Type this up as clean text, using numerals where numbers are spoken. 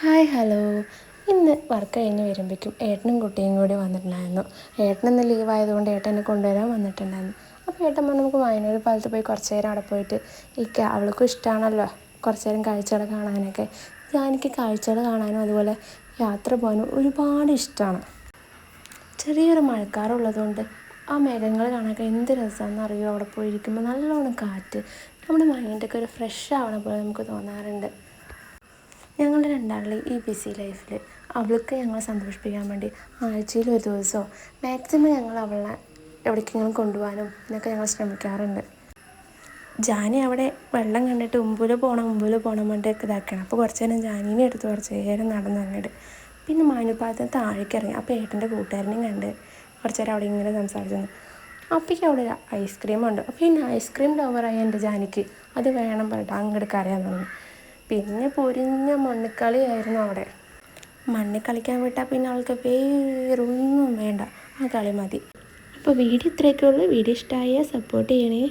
Hi hello. ഇന്ന് work കഴിഞ്ഞ് വരുമ്പോഴേക്കും ഏട്ടനും കുട്ടിയും കൂടി വന്നിട്ടുണ്ടായിരുന്നു. ഏട്ടനൊന്ന് ലീവായതുകൊണ്ട് ഏട്ടൻ എന്നെ കൊണ്ടുവരാൻ വന്നിട്ടുണ്ടായിരുന്നു. അപ്പോൾ ഏട്ടൻ പറഞ്ഞു നമുക്ക് വയനാട് പാലത്ത് പോയി കുറച്ച് നേരം അവിടെ പോയിട്ട് അവൾക്കും ഇഷ്ടമാണല്ലോ കുറച്ച് നേരം കാഴ്ചകൾ കാണാനൊക്കെ. എനിക്ക് കാഴ്ചകൾ കാണാനും അതുപോലെ യാത്ര പോകാനും ഒരുപാട് ഇഷ്ടമാണ്. ചെറിയൊരു മഴക്കാറുള്ളതുകൊണ്ട് ആ മേഘങ്ങൾ കാണാനൊക്കെ എന്ത് രസമാണെന്ന് അറിയുമോ. അവിടെ പോയിരിക്കുമ്പോൾ നല്ലോണം കാറ്റ് നമ്മുടെ മൈൻഡൊക്കെ ഒരു ഫ്രഷ് ആവണ പോലെ നമുക്ക് തോന്നാറുണ്ട്. ഞങ്ങളുടെ രണ്ടാളുടെ ഈ ബിസി ലൈഫിൽ അവൾക്ക് ഞങ്ങളെ സന്തോഷിപ്പിക്കാൻ വേണ്ടി ആഴ്ചയിൽ ഒരു ദിവസമോ മാക്സിമം ഞങ്ങൾ അവളെ എവിടേക്കെങ്കിലും കൊണ്ടുപോകാനും എന്നൊക്കെ ഞങ്ങൾ ശ്രമിക്കാറുണ്ട്. ജാനി അവിടെ വെള്ളം കണ്ടിട്ട് മുമ്പിൽ പോകണം വേണ്ടിയൊക്കെ ഇതാക്കണം. അപ്പോൾ കുറച്ച് നേരം ജാനീനെ എടുത്ത് കുറച്ച് നേരം നടന്ന് അങ്ങോട്ട് പിന്നെ മാനുപാലത്തിന് താഴേക്ക് ഇറങ്ങി. അപ്പോൾ ഏട്ടൻ്റെ കൂട്ടുകാരനെയും കണ്ട് കുറച്ച് നേരം അവിടെ ഇങ്ങനെ സംസാരിച്ചു. അപ്പോഴേക്കും അവിടെ ഒരു ഐസ്ക്രീം ഉണ്ട്. അപ്പോൾ പിന്നെ ഐസ്ക്രീം ലവറായി എൻ്റെ ജാനിക്ക് അത് വേണം പറഞ്ഞിട്ട് അങ്ങോട്ട് കരയാൻ തുടങ്ങി. പിന്നെ പൊരിഞ്ഞ മണ്ണിക്കളിയായിരുന്നു അവിടെ. മണ്ണിൽ കളിക്കാൻ വിട്ടാൽ പിന്നെ അവൾക്ക് വേറൊന്നും വേണ്ട, ആ കളി മതി. അപ്പോൾ വീഡിയോ ഇത്രയൊക്കെ ഉള്ളൂ. വീഡിയോ ഇഷ്ടമായാൽ സപ്പോർട്ട് ചെയ്യണേ.